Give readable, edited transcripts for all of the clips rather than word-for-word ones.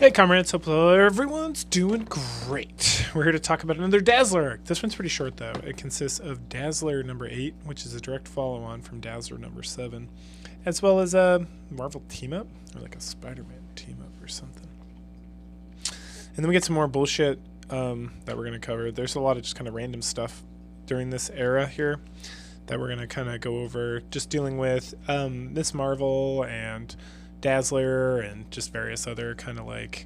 Hey comrades, hope everyone's doing great. We're here to talk about another Dazzler arc. This one's pretty short though. It consists of Dazzler number 8, which is a direct follow-on from Dazzler number 7, as well as a Marvel team-up, or like a Spider-Man team-up or something. And then we get some more bullshit that we're going to cover. There's a lot of just kind of random stuff during this era here that we're going to kind of go over, just dealing with Miss Marvel and Dazzler and just various other kind of like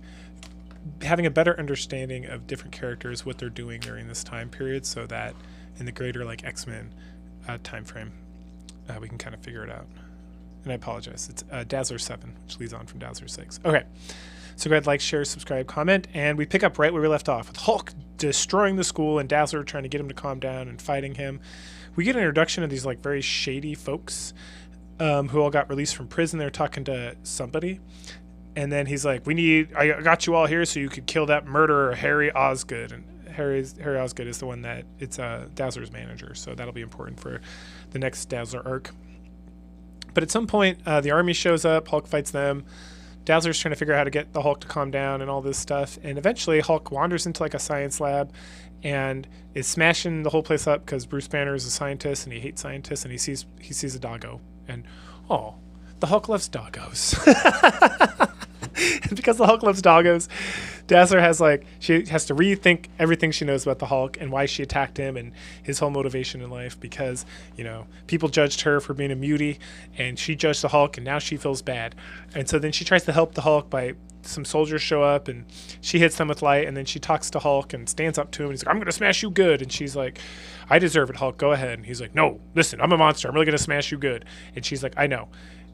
having a better understanding of different characters, what they're doing during this time period, so that in the greater like X-Men time frame we can kind of figure it out. And I apologize, it's Dazzler 7, which leads on from Dazzler 6. Okay, so go ahead, like, share, subscribe, comment, and we pick up right where we left off with Hulk destroying the school and Dazzler trying to get him to calm down and fighting him. We get an introduction of these like very shady folks who all got released from prison. They're talking to somebody, and then he's like, I got you all here so you could kill that murderer Harry Osgood. And Harry Osgood is the one that it's Dazzler's manager, so that'll be important for the next Dazzler arc. But at some point the army shows up, Hulk fights them, Dazzler's trying to figure out how to get the Hulk to calm down and all this stuff, and eventually Hulk wanders into like a science lab and is smashing the whole place up because Bruce Banner is a scientist and he hates scientists, and he sees a doggo. And oh, the Hulk loves doggos. And because the Hulk loves doggos, Dazzler she has to rethink everything she knows about the Hulk and why she attacked him and his whole motivation in life, because, you know, people judged her for being a mutie and she judged the Hulk, and now she feels bad. And so then she tries to help the Hulk by some soldiers show up and she hits them with light, and then she talks to Hulk and stands up to him and he's like, I'm gonna smash you good. And she's like, I deserve it, Hulk, go ahead. And he's like, no, listen, I'm a monster, I'm really gonna smash you good. And she's like, I know.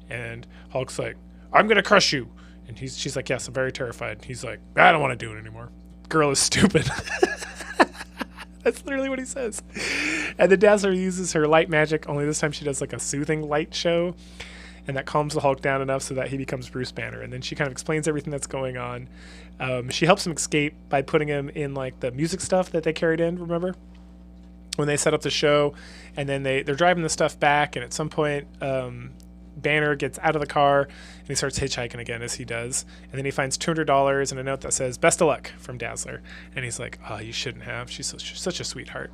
And Hulk's like, I'm gonna crush you. And she's like, yes, I'm very terrified. And he's like, I don't want to do it anymore, girl is stupid. That's literally what he says. And then Dazzler uses her light magic, only this time she does like a soothing light show, and that calms the Hulk down enough so that he becomes Bruce Banner. And then she kind of explains everything that's going on. She helps him escape by putting him in like the music stuff that they carried in, remember? When they set up the show, and then they're driving the stuff back, and at some point Banner gets out of the car and he starts hitchhiking again, as he does, and then he finds $200 and a note that says best of luck from Dazzler, and he's like, oh, you shouldn't have, she's such a sweetheart.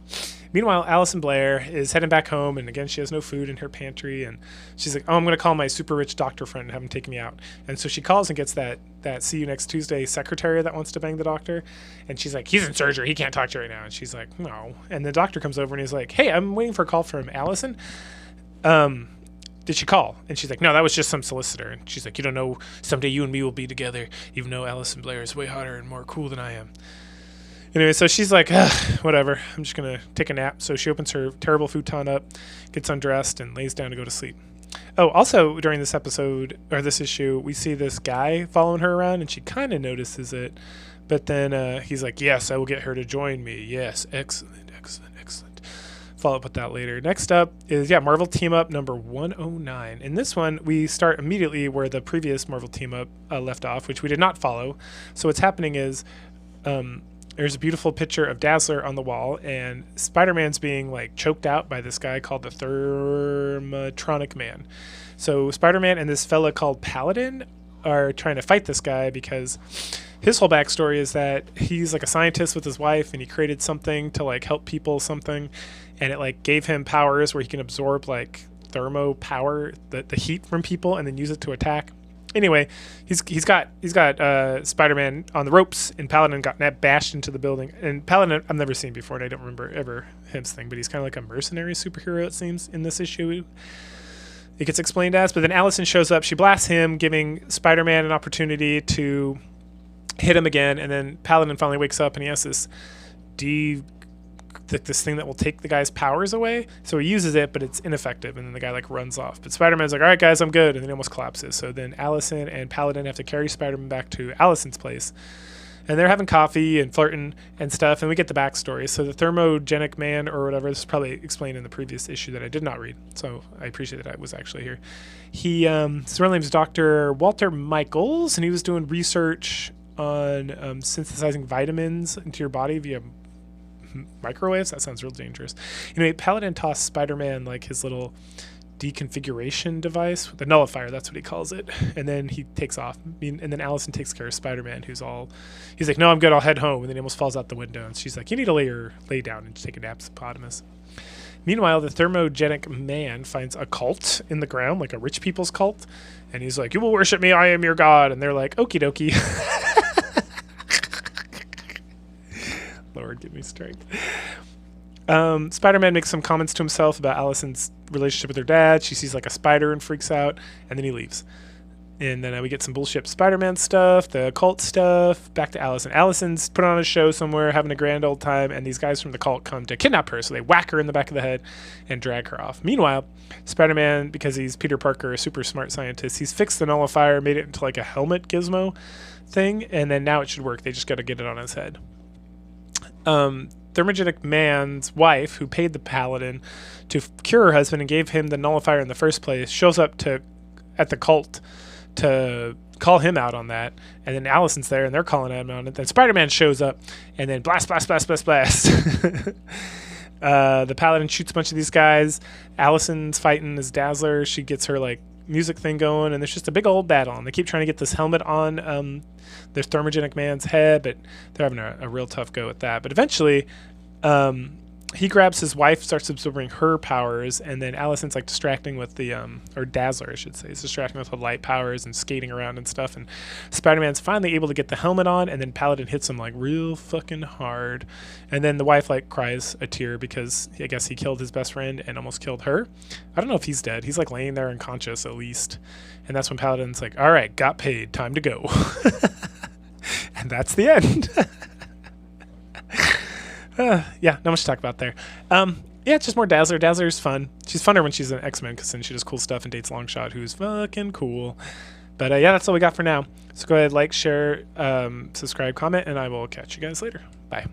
Meanwhile, Allison Blair is heading back home, and again she has no food in her pantry, and she's like, oh, I'm gonna call my super rich doctor friend and have him take me out. And so she calls and gets that see you next Tuesday secretary that wants to bang the doctor, and she's like, he's in surgery, he can't talk to you right now. And she's like, no. And the doctor comes over and he's like, hey, I'm waiting for a call from Allison. Did she call? And she's like, no, that was just some solicitor. And she's like, you don't know, someday you and me will be together, even though Allison Blair is way hotter and more cool than I am. Anyway, so she's like, whatever, I'm just going to take a nap. So she opens her terrible futon up, gets undressed, and lays down to go to sleep. Oh, also during this episode, or this issue, we see this guy following her around, and she kind of notices it. But then he's like, yes, I will get her to join me. Yes, excellent, excellent, excellent. Follow up with that later. Next up is Marvel Team Up number 109. In this one, we start immediately where the previous Marvel Team Up left off, which we did not follow. So what's happening is there's a beautiful picture of Dazzler on the wall, and Spider-Man's being like choked out by this guy called the Thermatronic Man. So Spider-Man and this fella called Paladin are trying to fight this guy because his whole backstory is that he's like a scientist with his wife, and he created something to like help people something, and it like gave him powers where he can absorb like thermo power, the heat from people, and then use it to attack. Anyway, he's got Spider-Man on the ropes, and Paladin got bashed into the building. And Paladin I've never seen before, and I don't remember ever him's thing, but he's kind of like a mercenary superhero, it seems, in this issue. It gets explained as, but then Allison shows up, she blasts him, giving Spider-Man an opportunity to hit him again, and then Paladin finally wakes up and he has this thing that will take the guy's powers away. So he uses it, but it's ineffective, and then the guy like runs off. But Spider-Man's like, all right guys, I'm good, and then he almost collapses. So then Allison and Paladin have to carry Spider-Man back to Allison's place, and they're having coffee and flirting and stuff, and we get the backstory. So the thermogenic man, or whatever, this is probably explained in the previous issue that I did not read, so I appreciate that I was actually here. His real name is Dr. Walter Michaels, and he was doing research on synthesizing vitamins into your body via microwaves. That sounds real dangerous. Anyway, Paladin tossed Spider-Man like his little deconfiguration device, the nullifier, that's what he calls it. And then he takes off. And then Allison takes care of Spider-Man, he's like, no, I'm good, I'll head home. And then he almost falls out the window. And she's like, you need to lay down and take a nap, hippopotamus. Meanwhile, the thermogenic man finds a cult in the ground, like a rich people's cult. And he's like, you will worship me, I am your god. And they're like, okie dokie. Lord, give me strength. Spider-Man makes some comments to himself about Allison's relationship with her dad. She sees like a spider and freaks out, and then he leaves. And then we get some bullshit Spider-Man stuff, the cult stuff, back to Allison. Allison's put on a show somewhere, having a grand old time, and these guys from the cult come to kidnap her, so they whack her in the back of the head and drag her off. Meanwhile, Spider-Man, because he's Peter Parker, a super smart scientist, he's fixed the nullifier, made it into like a helmet gizmo thing, and then now it should work. They just got to get it on his head. Thermogenic man's wife, who paid the paladin to cure her husband and gave him the nullifier in the first place, shows up at the cult to call him out on that. And then Allison's there, and they're calling him out on it. Then Spider-Man shows up, and then blast, blast, blast, blast, blast. The paladin shoots a bunch of these guys. Allison's fighting as Dazzler. She gets her like music thing going, and there's just a big old battle. And they keep trying to get this helmet on their thermogenic man's head, but they're having a real tough go at that. But eventually, he grabs his wife, starts absorbing her powers, and then Allison's like distracting with the or Dazzler, I should say, is distracting with the light powers and skating around and stuff. And Spider-Man's finally able to get the helmet on, and then Paladin hits him like real fucking hard. And then the wife like cries a tear because I guess he killed his best friend and almost killed her. I don't know if he's dead. He's like laying there unconscious at least. And that's when Paladin's like, all right, got paid, time to go. And that's the end. Yeah, not much to talk about there. Yeah, it's just more Dazzler. Dazzler's fun. She's funner when she's an X-Men because then she does cool stuff and dates Longshot, who's fucking cool. But yeah, that's all we got for now. So go ahead, like, share, subscribe, comment, and I will catch you guys later. Bye.